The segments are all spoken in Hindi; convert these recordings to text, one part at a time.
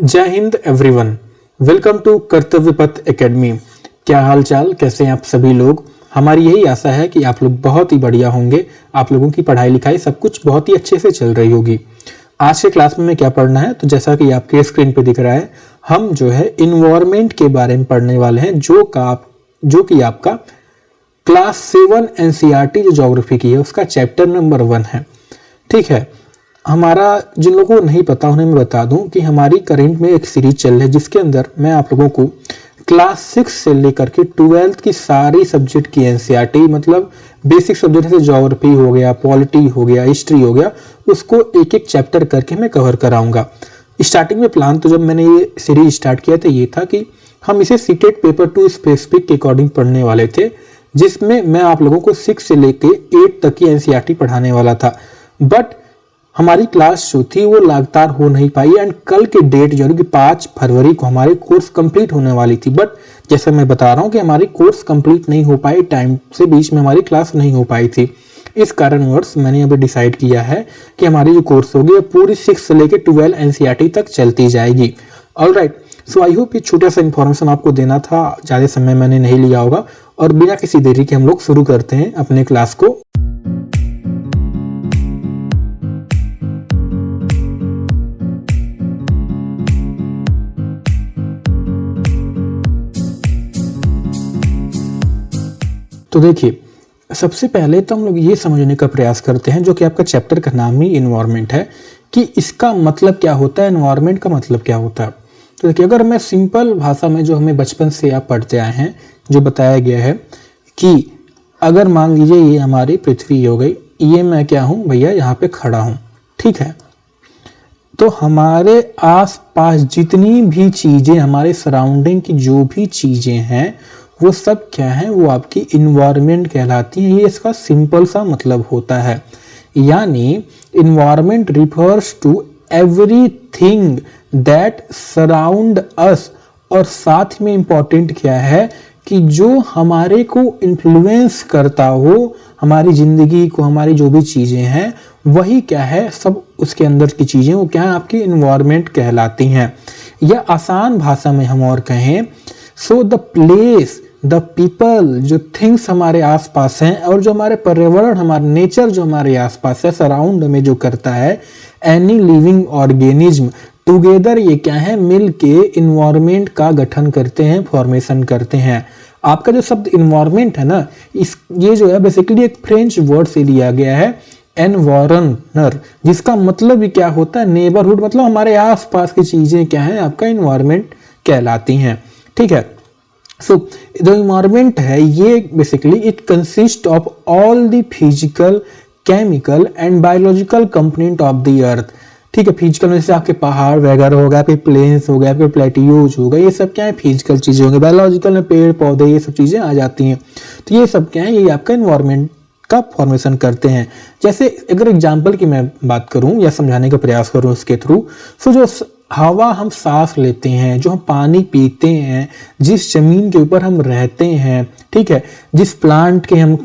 जय हिंद एवरीवन, वेलकम टू कर्तव्य पथ एकेडमी। क्या हाल चाल, कैसे हैं आप सभी लोग। हमारी यही आशा है कि आप लोग बहुत ही बढ़िया होंगे। आप लोगों की पढ़ाई लिखाई सब कुछ बहुत ही अच्छे से चल रही होगी। आज के क्लास में हमें क्या पढ़ना है, तो जैसा कि आपके स्क्रीन पे दिख रहा है, हम जो है इन्वायरमेंट के बारे में पढ़ने वाले हैं, जो कि आपका क्लास 7 एनसीईआरटी जो ज्योग्राफी की है उसका चैप्टर नंबर 1 है। ठीक है, हमारा जिन लोगों को नहीं पता उन्हें मैं बता दूं कि हमारी करंट में एक सीरीज चल रही है जिसके अंदर मैं आप लोगों को क्लास 6 से लेकर के 12th की सारी सब्जेक्ट की एनसीईआरटी, मतलब बेसिक सब्जेक्ट जैसे ज्योग्राफी हो गया, पॉलिटी हो गया, हिस्ट्री हो गया, उसको एक एक चैप्टर करके मैं कवर कराऊंगा। स्टार्टिंग में प्लान तो जब मैंने ये सीरीज स्टार्ट किया था ये था कि हम इसे सीटेट पेपर 2 स्पेसिफिक के अकॉर्डिंग पढ़ने वाले थे, जिसमें मैं आप लोगों को 6 से लेके 8 तक की एनसीईआरटी पढ़ाने वाला था। बट हमारी क्लास जो थी वो लगातार हो नहीं पाई एंड कल के डेट जो है कि 5 फरवरी को हमारी कोर्स कंप्लीट होने वाली थी। बट जैसे मैं बता रहा हूँ कि हमारी कोर्स कंप्लीट नहीं हो पाई, टाइम से बीच में हमारी क्लास नहीं हो पाई थी। इस कारणवश मैंने अभी डिसाइड किया है कि हमारी जो कोर्स होगी वो पूरी 6 से लेकर 12 एनसीईआरटी तक चलती जाएगी। ऑलराइट, सो आई होप ये छोटा सा इन्फॉर्मेशन आपको देना था, ज़्यादा समय मैंने नहीं लिया होगा। और बिना किसी देरी के हम लोग शुरू करते हैं अपने क्लास को। तो देखिए, सबसे पहले तो हम लोग ये समझने का प्रयास करते हैं, जो कि आपका चैप्टर का नाम ही इन्वायरमेंट है, कि इसका मतलब क्या होता है, इन्वायरमेंट का मतलब क्या होता है। तो देखिए, अगर मैं सिंपल भाषा में, जो हमें बचपन से आप पढ़ते आए हैं, जो बताया गया है कि अगर मान लीजिए ये हमारी पृथ्वी हो गई, ये मैं क्या हूँ भैया, यहाँ पे खड़ा हूँ, ठीक है। तो हमारे आसपास जितनी भी चीजें, हमारे सराउंडिंग की जो भी चीजें हैं, वो सब क्या है, वो आपकी इन्वायरमेंट कहलाती हैं। ये इसका सिंपल सा मतलब होता है। यानी environment refers to everything that surround us. और साथ में इंपॉर्टेंट क्या है कि जो हमारे को इन्फ्लुएंस करता हो, हमारी जिंदगी को, हमारी जो भी चीजें हैं, वही क्या है, सब उसके अंदर की चीजें वो क्या है, आपकी इन्वायरमेंट कहलाती हैं। या आसान भाषा में हम और कहें, so the place, the people, जो थिंग्स हमारे आसपास हैं, और जो हमारे पर्यावरण, हमारा नेचर जो हमारे आसपास है, सराउंड में जो करता है, एनी लिविंग ऑर्गेनिज्म टुगेदर, ये क्या है, मिल के इन्वायरमेंट का गठन करते हैं, फॉर्मेशन करते हैं। आपका जो शब्द इन्वायरमेंट है ना, ये जो है बेसिकली एक फ्रेंच वर्ड से लिया गया है, एनवायरनर, जिसका मतलब भी क्या होता है, नेबरहुड, मतलब हमारे आसपास की चीजें क्या है, आपका इन्वायरमेंट कहलाती हैं। ठीक है। सो जो इन्वायरमेंट है, ये basically it consist of all the physical, chemical and biological component of the अर्थ। ठीक है, फिजिकल में जैसे आपके पहाड़ वगैरह हो गया, आपके प्लेन्स हो गया, आपके प्लेटियोज हो गए, ये सब क्या है, फिजिकल चीजें होंगी। बायोलॉजिकल में पेड़ पौधे, ये सब चीजें आ जाती हैं। तो ये सब क्या है, ये आपका इन्वायरमेंट का फॉर्मेशन करते हैं। जैसे अगर एग्जाम्पल की मैं बात करूं या समझाने का प्रयास करूं इसके थ्रू, सो जो हवा हम सांस लेते हैं, जो हम पानी पीते हैं, जिस जमीन के ऊपर हम रहते हैं, ठीक है, जिस प्लांट के हम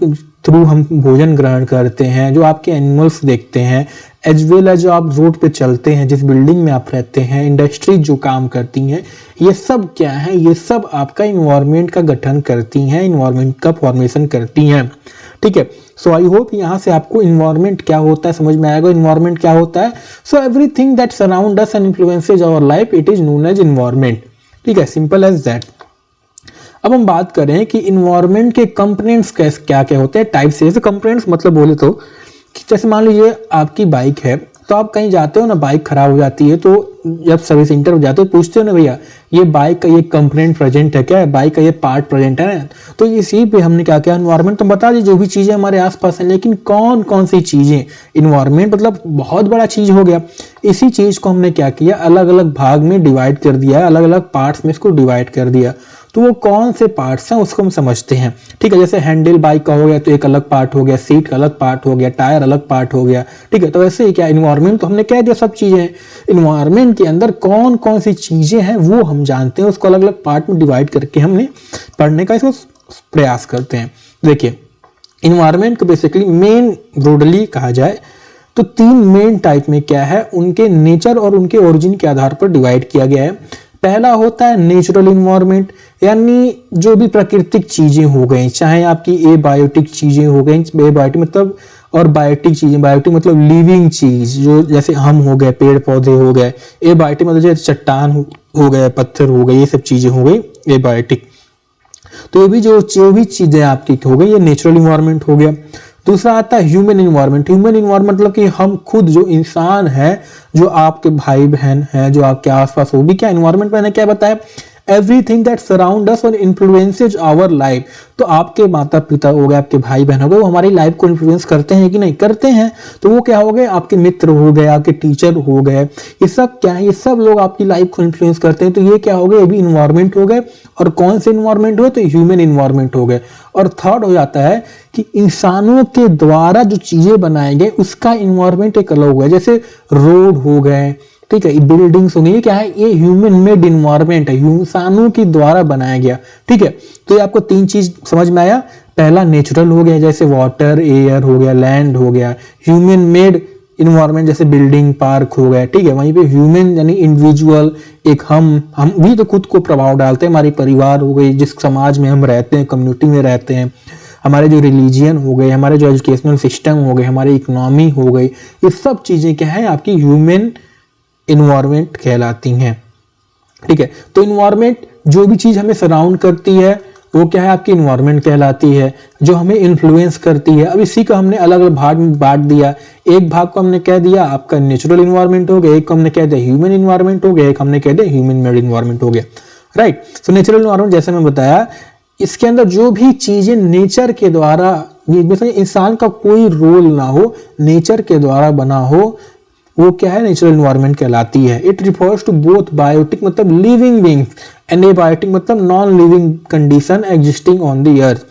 थ्रू हम भोजन ग्रहण करते हैं, जो आपके एनिमल्स देखते हैं, एज वेल एज जो आप रोड पे चलते हैं, जिस बिल्डिंग में आप रहते हैं, इंडस्ट्री जो काम करती हैं, ये सब क्या है, ये सब आपका इन्वायरमेंट का गठन करती हैं, इन्वायरमेंट का फॉर्मेशन करती हैं। ठीक है। सो आई होप यहाँ से आपको इन्वायरमेंट क्या होता है समझ में आएगा। इन्वायरमेंट क्या होता है, so everything that surround us and influences our life, it is known as environment. ठीक है, सिंपल एज दैट। अब हम बात करें कि इन्वायरमेंट के कंपोनेंट्स क्या क्या होते हैं, टाइप से। जैसे कंपोनेंट्स मतलब बोले तो जैसे मान लीजिए आपकी बाइक है, तो आप कहीं जाते हो ना, बाइक खराब हो जाती है, तो जब सर्विस सेंटर हो जाते हो पूछते हो ना, भैया ये बाइक का ये कंपोनेंट प्रेजेंट है क्या, बाइक का ये पार्ट प्रेजेंट है ना। तो इसी पे हमने क्या किया, इन्वायरमेंट तो बता दी जो भी चीजें हमारे आसपास हैं, लेकिन कौन कौन सी चीजें, इन्वायरमेंट मतलब बहुत बड़ा चीज हो गया। इसी चीज को हमने क्या किया, अलग अलग भाग में डिवाइड कर दिया, अलग अलग पार्ट्स में इसको डिवाइड कर दिया। तो वो कौन से पार्ट्स हैं उसको हम समझते हैं। ठीक है, जैसे हैंडल बाइक का हो गया तो एक अलग पार्ट हो गया, सीट का अलग पार्ट हो गया, टायर अलग पार्ट हो गया। ठीक है, तो वैसे ही क्या इन्वायरमेंट तो हमने कह दिया सब चीजें। इन्वायरमेंट के अंदर कौन कौन सी चीजें हैं वो हम जानते हैं, उसको अलग अलग पार्ट में डिवाइड करके हमने पढ़ने का इसको प्रयास करते हैं। देखिए, इन्वायरमेंट को बेसिकली मेन ब्रॉडली कहा जाए तो 3 मेन टाइप में क्या है, उनके नेचर और उनके ओरिजिन के आधार पर डिवाइड किया गया है। पहला होता है नेचुरल इन्वायरमेंट, यानी जो भी प्राकृतिक चीजें हो गई, चाहे आपकी एबायोटिक चीजें हो गई, एबायोटिक मतलब और बायोटिक चीजें, बायोटिक मतलब लिविंग चीज, जो जैसे हम हो गए, पेड़ पौधे हो गए, एबायोटिक मतलब जैसे चट्टान हो गए, पत्थर हो गए, ये सब चीजें हो गई एबायोटिक। तो ये भी जो भी चीजें आपकी हो गई, ये नेचुरल इन्वायरमेंट हो गया। दूसरा आता है ह्यूमन इन्वायरमेंट। ह्यूमन इन्वायरमेंट मतलब कि हम खुद जो इंसान है, जो आपके भाई बहन है, जो आपके आसपास, वो भी क्या इन्वायरमेंट, मैंने क्या बताया, एवरीथिंग दैट सराउंड अस और इन्फ्लुएंसेज आवर लाइफ। तो आपके माता पिता हो गए, आपके भाई बहन हो गए, वो हमारी लाइफ को इन्फ्लुएंस करते हैं कि नहीं, करते हैं। तो वो क्या हो गए, आपके मित्र हो गए, आपके टीचर हो गए, ये सब क्या है, ये सब लोग आपकी लाइफ को इन्फ्लुएंस करते हैं। तो ये क्या हो गए, ये भी इन्वायरमेंट हो गए। और कौन से इन्वायरमेंट हुए, तो ह्यूमन इन्वायरमेंट हो गए। और थर्ड हो जाता है कि इंसानों के द्वारा जो चीजें बनाए गए, उसका इन्वायरमेंट एक अलग हुआ, जैसे रोड हो गए, ठीक है, बिल्डिंग्स होंगी, ये क्या है, ये ह्यूमन मेड इन्वायरमेंट है, इंसानों के द्वारा बनाया गया। ठीक है, तो ये आपको 3 चीज समझ में आया। पहला नेचुरल हो गया, जैसे वाटर, एयर हो गया, लैंड हो गया। ह्यूमन मेड इन्वायरमेंट जैसे बिल्डिंग, पार्क हो गया। ठीक है, वहीं पे ह्यूमन यानी इंडिविजुअल, एक हम भी तो खुद को प्रभाव डालते हैं, हमारी परिवार हो गई, जिस समाज में हम रहते हैं, कम्युनिटी में रहते हैं, हमारे जो रिलीजियन हो गए, हमारे जो एजुकेशनल सिस्टम हो गए, हमारी इकोनॉमी हो गई, ये सब चीजें क्या है, आपकी ह्यूमन इन्वायरमेंट कहलाती हैं। ठीक है, तो इन्वायरमेंट जो भी चीज हमें सराउंड करती है, वो क्या है, आपकी इन्वायरमेंट कहलाती है, जो हमें इन्फ्लुएंस करती है। अब इसी को हमने अलग अलग भाग में बांट दिया। एक भाग को हमने कह दिया आपका नेचुरल इन्वायरमेंट हो गया, एक को हमने कह दिया ह्यूमन इन्वायरमेंट हो गया, एक हमने कह दिया ह्यूमन मेड इन्वायरमेंट हो गया। राइट, तो नेचुरल इन्वायरमेंट जैसे मैं बताया, इसके अंदर जो भी चीजें नेचर के द्वारा, इंसान का कोई रोल ना हो, नेचर के द्वारा बना हो, वो क्या है, नेचुरल इन्वायरमेंट कहलाती है। It refers to both biotic मतलब लिविंग बीइंग्स एंड एबायोटिक मतलब non living condition existing on the earth.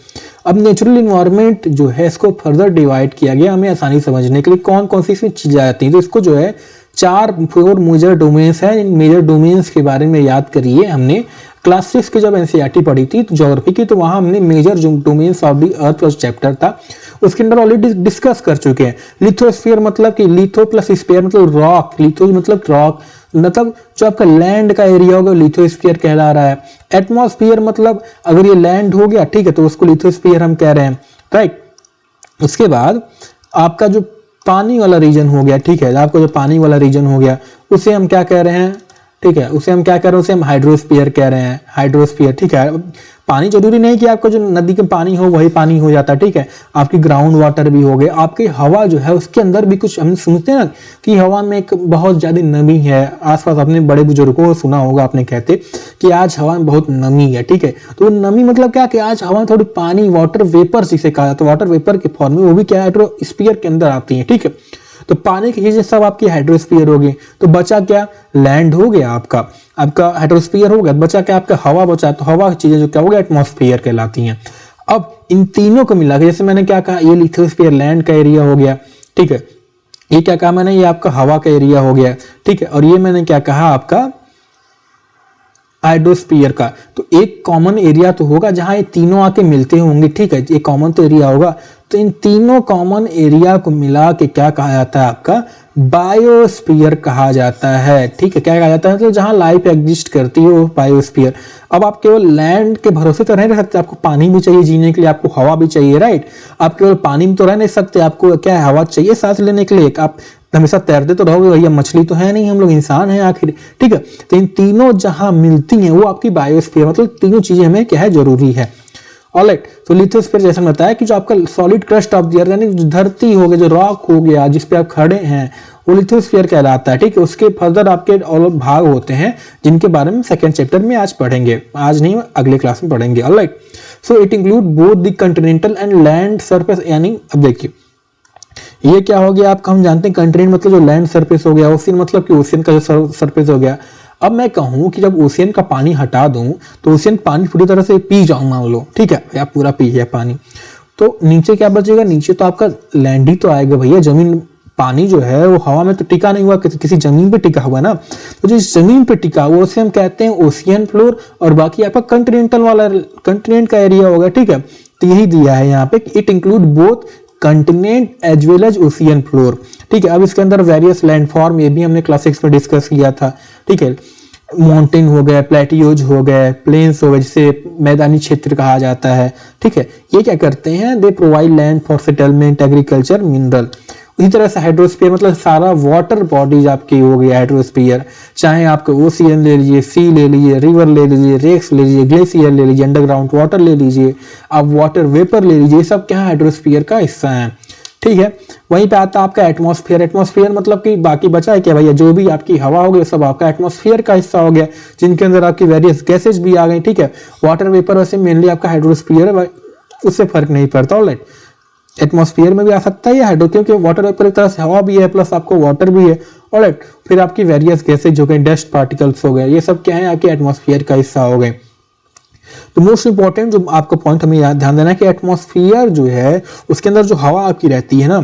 अब नेचुरल इन्वायरमेंट जो है, इसको फर्दर डिवाइड किया गया हमें आसानी समझने के लिए। कौन कौन सी इसमें चीजें आती हैं, तो इसको जो है 4 मेजर डोमेन्स है। इन मेजर डोमेन्स के बारे में याद करिए, हमने क्लास 6 की जब एनसीईआरटी पढ़ी थी ज्योग्राफी की, तो वहां हमने major domains of the earth का चैप्टर था, उसके अंदर ऑलरेडी डिस्कस कर चुके हैं। लिथोस्फीयर मतलब कि लिथो प्लस स्फीयर मतलब रॉक, लिथो मतलब रॉक, मतलब जो आपका लैंड का एरिया होगा लिथोस्फीयर कहला रहा है। एटमॉस्फेयर मतलब अगर ये लैंड हो गया, ठीक है, तो उसको लिथोस्फीयर हम कह रहे हैं। राइट, उसके बाद आपका जो पानी वाला रीजन हो गया, ठीक है, आपका जो पानी वाला रीजन हो गया, उसे हम क्या कह रहे हैं, ठीक है, उसे हम क्या कह रहे हैं, उसे हम हाइड्रोस्फीयर कह रहे हैं, हाइड्रोस्फीयर। ठीक है, पानी जरूरी नहीं कि आपका जो नदी का पानी हो वही पानी हो जाता है। ठीक है, आपकी ग्राउंड वाटर भी हो गए, आपकी हवा जो है उसके अंदर भी कुछ हम सुनते हैं ना कि हवा में एक बहुत ज्यादा नमी है। आसपास अपने बड़े बुजुर्गों को सुना होगा आपने कहते कि आज हवा में बहुत नमी है। ठीक है, तो नमी मतलब क्या कि आज हवा में थोड़ी पानी, वाटर वेपर जिसे कहा जाता है, वाटर वेपर के फॉर्म में, वो भी क्या हाइड्रोस्फीयर के अंदर आती है। ठीक है, तो पानी की चीजें सब आपकी हाइड्रोस्फीयर हो गई। तो बचा क्या, लैंड हो गया, आपका हाइड्रोस्फीयर हो गया, बचा क्या, आपका हवा बचा। तो हवा की चीजें जो क्या हो गया, एटमॉस्फेयर कहलाती हैं। अब इन तीनों को मिला के, जैसे मैंने क्या कहा, ये लिथोस्फीयर लैंड का एरिया हो गया। ठीक है, ये क्या कहा मैंने, ये आपका हवा का एरिया हो गया। ठीक है, और ये मैंने क्या कहा, आपका हाइड्रोस्फीयर का। तो एक कॉमन एरिया तो होगा जहां ये तीनों आके मिलते होंगे। ठीक है, ये कॉमन तो एरिया होगा। तो इन तीनों कॉमन एरिया को मिला के क्या कहा जाता है, आपका बायोस्फीयर कहा जाता है। ठीक है, क्या कहा जाता है, तो जहां लाइफ एग्जिस्ट करती है वो बायोस्फीयर। अब आप केवल लैंड के भरोसे तो रह सकते, आपको पानी भी चाहिए जीने के लिए, आपको हवा भी चाहिए। राइट, आप केवल पानी में तो रह नहीं सकते, आपको क्या है, हवा चाहिए सांस लेने के लिए। आप हमेशा तैरते तो रहोगे भैया, मछली तो है नहीं, हम लोग इंसान हैं आखिर। ठीक है, तो इन तीनों जहां मिलती हैं वो आपकी बायोस्फीयर, मतलब तीनों चीजें हमें क्या है, जरूरी है। ऑलराइट, तो लिथोस्फीयर जैसे बताया कि जो आपका सॉलिड क्रस्ट ऑफ द अर्थ यानी धरती हो गया, जो रॉक हो गया, जिस पे आप खड़े हैं, वो लिथोस्फीयर कहलाता है। ठीक है, उसके फर्दर आपके और भाग होते हैं जिनके बारे में सेकंड चैप्टर में आज पढ़ेंगे, आज नहीं अगले क्लास में पढ़ेंगे। Alright, so it include both the continental and land surface. यानी अब देखिए ये क्या हो गया आपका, हम जानते हैं कंटिनेंट मतलब जो लैंड सरफेस हो गया, ओशियन मतलब कि ओशियन का जो सरफेस हो गया। अब मैं कहूं कि जब ओशियन का पानी हटा दूं तो ओशियन पानी पूरी तरह से पी जाऊं मान लो, ठीक है, या पूरा पी गया पानी, तो नीचे क्या बचेगा, नीचे तो आपका लैंड ही तो आएगा भैया। जमीन, पानी जो है वो हवा में तो टिका नहीं हुआ, किसी जमीन पे टिका हुआ ना, तो जिस जमीन पे टिका हुआ उसे हम कहते हैं ओशियन फ्लोर, और बाकी आपका कंटिनेंटल वाला कंटिनेंट का एरिया होगा। ठीक है, तो यही दिया है यहाँ पे, it include both continent as well as ocean floor. ठीक है, अब इसके अंदर वेरियस लैंडफॉर्म, ये भी हमने क्लास 6 में डिस्कस किया था। ठीक है, माउंटेन हो गए, प्लेटियोज हो गए, प्लेन्स हो गए, जिसे मैदानी क्षेत्र कहा जाता है। ठीक है, ये क्या करते हैं, they provide land for settlement, agriculture, mineral. इसी तरह से हाइड्रोस्फीयर मतलब सारा वाटर बॉडीज आपकी हो गई हाइड्रोस्फीयर, चाहे आपके ओशियन ले लीजिए, सी ले लीजिए, रिवर ले लीजिए, रेक्स ले लीजिए, ग्लेशियर ले लीजिए, अंडरग्राउंड वाटर ले लीजिए, आप वाटर वेपर ले लीजिए, सब क्या हाइड्रोस्फीयर का हिस्सा है। ठीक है, वहीं पे आता है आपका एटमॉस्फेयर। एटमॉस्फेयर मतलब कि बाकी बचा है क्या भैया, जो भी आपकी हवा हो गई सब आपका एटमॉस्फेयर का हिस्सा हो गया, जिनके अंदर आपकी वेरियस गैसेज भी आ गई। ठीक है, वाटर वेपर वैसे मेनली आपका हाइड्रोस्फीयर है, उससे फर्क नहीं पड़ता। ऑलराइट, एटमॉस्फेयर में भी आ सकता है या हाइड्रो, क्योंकि वाटर वेपर एक तरह से हवा भी है प्लस आपको वाटर भी है। ऑलराइट, फिर आपकी वेरियस गैसेज हो गए, डस्ट पार्टिकल्स हो गए, ये सब क्या है आपके एटमॉस्फेयर का हिस्सा हो गए। तो मोस्ट इंपॉर्टेंट जो आपका पॉइंट हमें याद ध्यान देना है कि एटमॉस्फेयर जो है उसके अंदर जो हवा आपकी रहती है ना,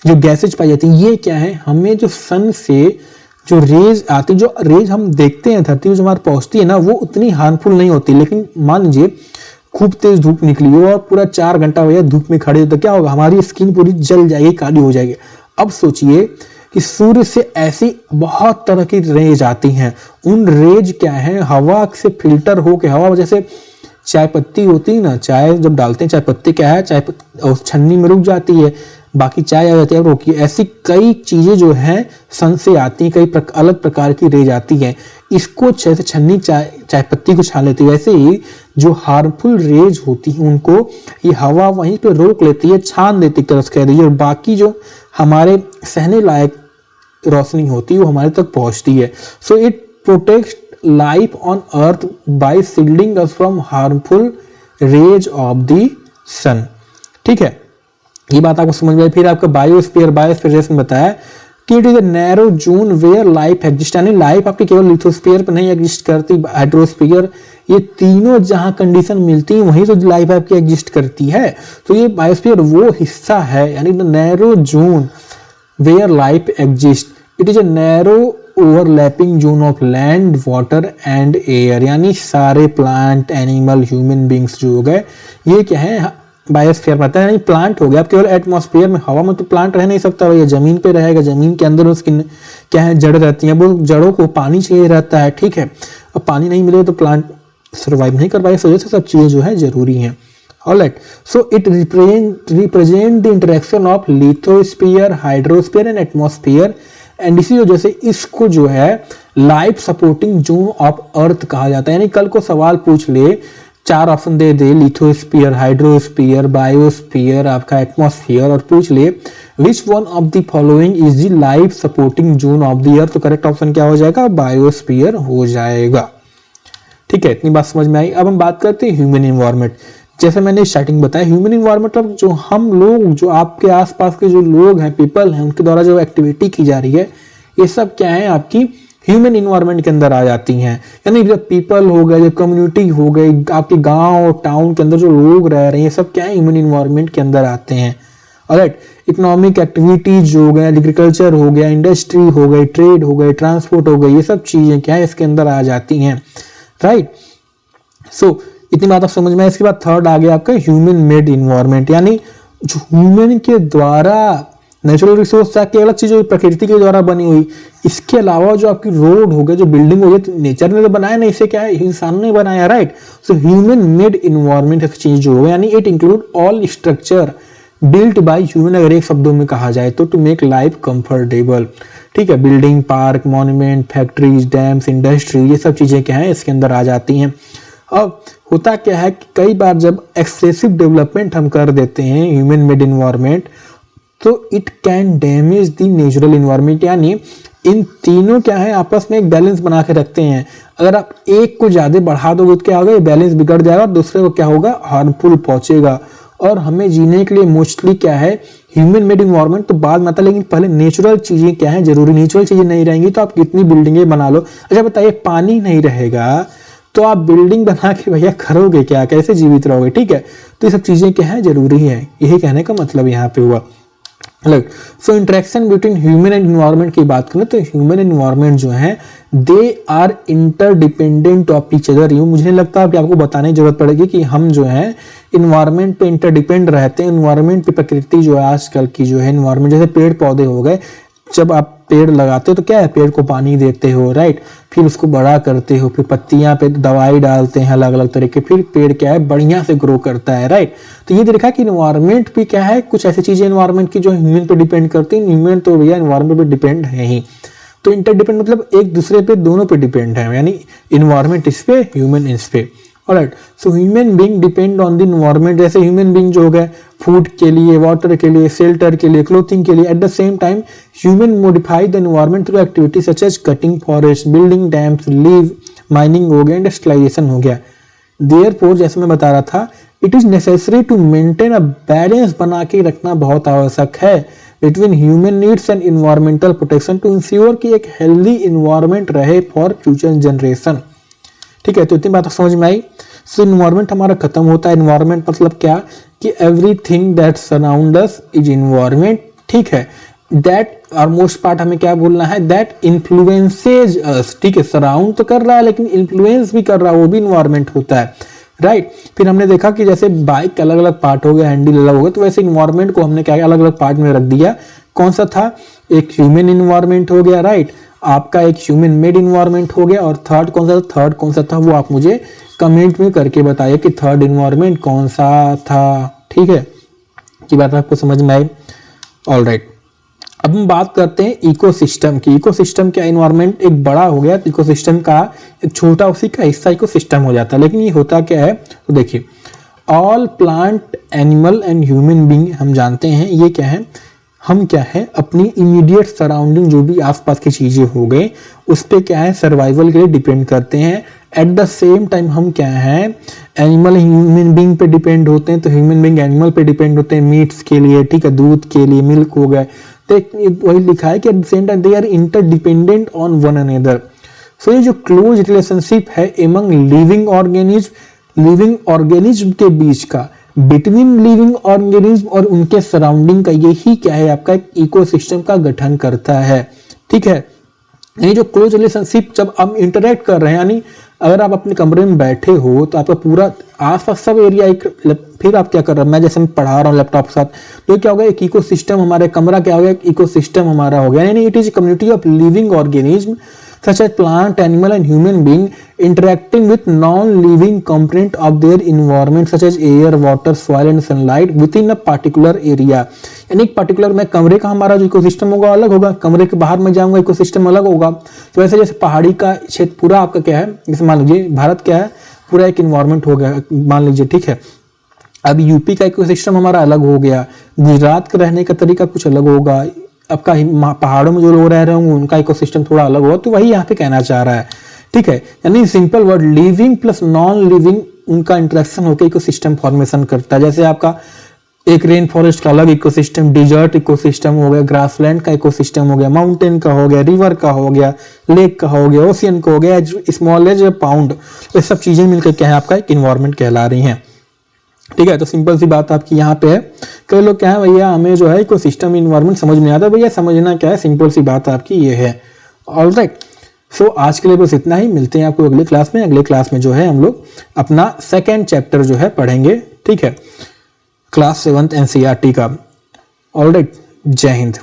जो गैसेज पाई जाती है, ये क्या है, हमें जो सन से जो रेज आती, जो रेज हम देखते हैं धरती में जो हमारे पहुंचती है ना, वो उतनी हार्मफुल नहीं होती। लेकिन मान लीजिए खूब तेज धूप निकली हो और पूरा 4 घंटा भैया धूप में खड़े हो, तो क्या होगा, हमारी स्किन पूरी जल जाएगी, काली हो जाएगी। अब सोचिए कि सूर्य से ऐसी बहुत तरह की रेज आती हैं, उन रेज क्या है, हवा से फिल्टर होके, हवा जैसे चाय पत्ती होती है ना, चाय जब डालते हैं चाय पत्ती क्या है, चाय उस छन्नी में रुक जाती है, बाकी चाय आ जाती है रोकी। ऐसी कई चीजें जो हैं सन से आती हैं, कई अलग प्रकार की रेज आती हैं, इसको जैसे छन्नी चाय पत्ती को छान लेती है, वैसे ही जो हार्मफुल रेज होती है उनको ये हवा वहीं पे रोक लेती है, छान देती है, तरफ कह रही है, और बाकी जो हमारे सहने लायक रोशनी होती है वो हमारे तक पहुंचती है। So it protect life on earth by shielding us from harmful rays of the sun. ठीक है, ये बात आपको समझ में आई। फिर आपका बायोस्फीयर, बायोस्फीयर जैसे बताया कि it is a narrow zone where life exist, यानी लाइफ आपकी केवल लिथोस्फीयर पर नहीं एग्जिस्ट करती, हाइड्रोस्फीयर, ये तीनों जहां कंडीशन मिलती है वहीं तो लाइफ आपकी एग्जिस्ट करती है। तो ये बायोस्फीयर वो हिस्सा है, यानी the narrow zone where life exist, it is a narrow overlapping zone of land, water and air, यानी सारे प्लांट, एनिमल, ह्यूमन बींग्स जो हो गए, ये क्या है, बायोस्फीयर में आता है। यानी प्लांट हो गया, अब केवल एटमॉस्फेयर में, हवा में तो प्लांट रह नहीं सकता भैया, जमीन पे रहेगा, जमीन के अंदर उसकी क्या है, जड़ रहती है, वो जड़ों को पानी चाहिए रहता है। ठीक है, अब पानी नहीं मिले तो प्लांट सर्वाइव नहीं कर पाए, इस वजह से सब चीजें जो है जरूरी हैं। Alright, so it represent the interaction of lithosphere, hydrosphere and atmosphere, and इसी वजह से इसको जो है life supporting zone of earth कहा जाता है। यानी कल को सवाल पूछ ले, 4 ऑप्शन दे दे, लिथोस्फीयर, हाइड्रोस्फीयर, बायोस्फीयर, आपका एटमॉस्फेयर, और पूछ ले which one of the following is the life supporting zone of the अर्थ, तो करेक्ट ऑप्शन क्या हो जाएगा, बायोस्फीयर हो जाएगा। ठीक है, इतनी बात समझ में आई। अब हम बात करते हैं ह्यूमन इन्वायरमेंट। जैसे मैंने स्टार्टिंग बताया, ह्यूमन इन्वायरमेंट मतलब जो हम लोग, जो आपके आसपास के जो लोग हैं, पीपल हैं, उनके द्वारा जो एक्टिविटी की जा रही है, ये सब क्या है आपकी ह्यूमन इन्वायरमेंट के अंदर आ जाती हैं। यानी जब पीपल हो गए, जब कम्युनिटी हो गई, आपके गांव टाउन के अंदर जो लोग रह रहे हैं, ये सब क्या है, ह्यूमन इन्वायरमेंट के अंदर आते हैं। ऑलराइट, इकोनॉमिक एक्टिविटीज जो हो गया, एग्रीकल्चर हो गया, इंडस्ट्री हो गई, ट्रेड हो गई, ट्रांसपोर्ट हो गई, ये सब चीजें क्या है इसके अंदर आ जाती हैं। राइट, सो इतनी बात आप समझ में। इसके बाद थर्ड आ गया आपका ह्यूमन मेड इन्वायरमेंट, यानी जो ह्यूमन के द्वारा नेचुरल रिसोर्स की अलग चीज, प्रकृति के द्वारा बनी हुई, इसके अलावा जो आपकी रोड हो गया, जो बिल्डिंग हो गई, तो नेचर ने तो बनाया नहीं, इसे क्या है इंसान ने बनाया। Right, so human made environment चीज जो होगा, यानी it include all structure built by human, अगर एक शब्दों में कहा जाए तो, टू मेक लाइफ कंफर्टेबल। ठीक है, building, park, monument, factories, dams, industry, ये सब चीजें क्या है इसके अंदर आ जाती हैं। अब होता क्या है कि कई बार जब एक्सेसिव डेवलपमेंट हम कर देते हैं ह्यूमन मेड इन्वायरमेंट, तो it can damage the natural environment, यानी इन तीनों क्या है आपस में एक बैलेंस बना के रखते हैं। अगर आप एक को ज्यादा बढ़ा दोगे तो क्या होगा, ये बैलेंस बिगड़ जाएगा, और दूसरे को क्या होगा, हार्मफुल पहुंचेगा। और हमें जीने के लिए मोस्टली क्या है, ह्यूमन मेड इन्वायरमेंट तो बाद में आता, लेकिन पहले नेचुरल चीजें क्या है जरूरी। नेचुरल चीजें नहीं रहेंगी तो आप कितनी बिल्डिंगें बना लो। अच्छा बताइए, पानी नहीं रहेगा तो आप बिल्डिंग बना के भैया करोगे क्या, कैसे जीवित रहोगे। ठीक है, तो ये सब चीजें क्या है जरूरी है, यही कहने का मतलब यहाँ पे हुआ। Right. So interaction between human and environment की बात करें तो ह्यूमन एंड इन्वायरमेंट जो है they are interdependent of each other. यूँ मुझे नहीं लगता कि आपको बताने की जरूरत पड़ेगी कि हम जो है इन्वायरमेंट पे इंटरडिपेंड रहते हैं। इन्वायरमेंट पे प्रकृति जो है आजकल की जो है इन्वायरमेंट, जैसे पेड़ पौधे हो गए, जब आप पेड़ लगाते हो तो क्या है, पेड़ को पानी देते हो, राइट, फिर उसको बड़ा करते हो, फिर पत्तियां पे दवाई डालते हैं अलग अलग तरीके, फिर पेड़ क्या है बढ़िया से ग्रो करता है, राइट। तो ये देखा कि इन्वायरमेंट भी क्या है, कुछ ऐसी चीजें इन्वायरमेंट की जो ह्यूमन पे डिपेंड करती है। ह्यूमन तो भैया इन्वायरमेंट पे डिपेंड है ही। तो इंटरडिपेंड मतलब एक दूसरे पे, दोनों पे डिपेंड है, यानी इन्वायरमेंट इस पे, ह्यूमन इस पे। Alright. So human being depend on the environment. जैसे ह्यूमन बीइंग जो हो गए फूड के लिए, वाटर के लिए, शेल्टर के लिए, क्लोथिंग के लिए। At the same time human modify the environment through activity such as cutting forest, building dams, leave mining हो गया, इंडस्ट्रियलाइजेशन हो गया। देयरफॉर जैसे मैं बता रहा था, it is necessary to maintain a balance, बना के रखना बहुत आवश्यक है between human needs and environmental protection to ensure कि एक हेल्दी इन्वायरमेंट रहे फॉर फ्यूचर जनरेशन। ठीक है, तो इतनी बात समझ में आई। सो इन्वायरमेंट हमारा खत्म होता है। इन्वायरमेंट मतलब क्या कि everything that surround us is environment. ठीक है, दैट और मोस्ट पार्ट हमें क्या बोलना है, दैट इन्फ्लुएंसेज अस। ठीक है, सराउंड तो कर रहा है लेकिन इन्फ्लुएंस भी कर रहा है, वो भी इन्वायरमेंट होता है, राइट। फिर हमने देखा कि जैसे बाइक का अलग अलग पार्ट हो गया, हैंडल अलग हो गया, तो वैसे इन्वायरमेंट को हमने क्या अलग अलग पार्ट में रख दिया। कौन सा था, एक ह्यूमन इन्वायरमेंट हो गया, राइट, आपका एक ह्यूमन मेड इन्वायरमेंट हो गया, और थर्ड कौन सा था, थर्ड कौन सा था वो आप मुझे कमेंट में करके बताइए कि थर्ड इन्वायरमेंट कौन सा था। ठीक है, की बात आपको समझ में आई। ऑलराइट, अब हम बात करते हैं इकोसिस्टम की। इकोसिस्टम क्या, इन्वायरमेंट एक बड़ा हो गया, इकोसिस्टम का एक छोटा उसी का हिस्सा इकोसिस्टम हो जाता है। लेकिन ये होता क्या है, तो देखिए all plant animal and human being, हम जानते हैं ये क्या है, हम क्या है अपनी इमीडिएट सराउंडिंग जो भी आसपास की चीजें हो गई उस पे क्या है सर्वाइवल के लिए डिपेंड करते हैं। एट द सेम टाइम हम क्या है एनिमल ह्यूमन बीइंग पे डिपेंड होते हैं, तो ह्यूमन बीइंग एनिमल पे डिपेंड होते हैं मीट्स के लिए, ठीक है, दूध के लिए, मिल्क हो गए। तो वही लिखा है कि at the same time they are interdependent on one another. So ये जो क्लोज रिलेशनशिप है एमंग लिविंग ऑर्गेनिज्म के बीच का, बिटवीन लिविंग ऑर्गेनिज्म और उनके सराउंडिंग का, यही क्या है आपका एक इकोसिस्टम का गठन करता है। ठीक है, ये जो क्लोज रिलेशनशिप जब हम इंटरेक्ट कर रहे हैं, यानी अगर आप अपने कमरे में बैठे हो तो आपका पूरा आसपास सब एरिया एक, फिर आप क्या कर रहे हैं, मैं जैसे मैं पढ़ा रहा हूँ लैपटॉप के साथ, तो क्या होगा एक इकोसिस्टम, हमारे कमरा क्या हो गया एक इकोसिस्टम हमारा हो गया, यानी it is community of living organism such as plant, animal and human being interacting with non-living component of their environment such as air, water, soil and sunlight within a particular area। यानी एक पर्टिकुलर में कमरे का हमारा जो इकोसिस्टम होगा अलग होगा, कमरे के बाहर में जाऊंगा इकोसिस्टम अलग होगा। तो वैसे जैसे पहाड़ी का क्षेत्र पूरा आपका क्या है, जैसे मान लीजिए भारत क्या है पूरा एक इन्वायरमेंट हो गया मान लीजिए, ठीक है। अब यूपी का इकोसिस्टम हमारा अलग हो गया, गुजरात का रहने का तरीका कुछ अलग होगा, आपका पहाड़ों में जो लोग रह रहे होंगे उनका इकोसिस्टम थोड़ा अलग होगा। तो वही यहाँ पे कहना चाह रहा है, ठीक है, यानी simple word living plus non living उनका इंटरेक्शन होकर इकोसिस्टम फॉर्मेशन करता है। जैसे आपका एक रेन फॉरेस्ट का अलग इकोसिस्टम, डिजर्ट इकोसिस्टम हो गया, ग्रासलैंड का इकोसिस्टम हो गया, माउंटेन का हो गया, रिवर का हो गया, लेक का हो गया, ओशियन का हो गया, स्मॉल एज पाउंड, ये सब चीजें मिलकर क्या है आपका एक इन्वायरमेंट कहला रही हैं। ठीक है, तो सिंपल सी बात आपकी यहाँ पे है। कई लोग क्या है भैया हमें जो है इकोसिस्टम इन्वायरमेंट समझ नहीं आता, भैया समझना क्या है, सिंपल सी बात आपकी ये है। ऑलराइट, सो आज के लिए बस इतना ही, मिलते हैं आपको अगले क्लास में। अगले क्लास में जो है हम लोग अपना सेकेंड चैप्टर जो है पढ़ेंगे, ठीक है, क्लास 7th NCERT का। ऑलराइट, जय हिंद।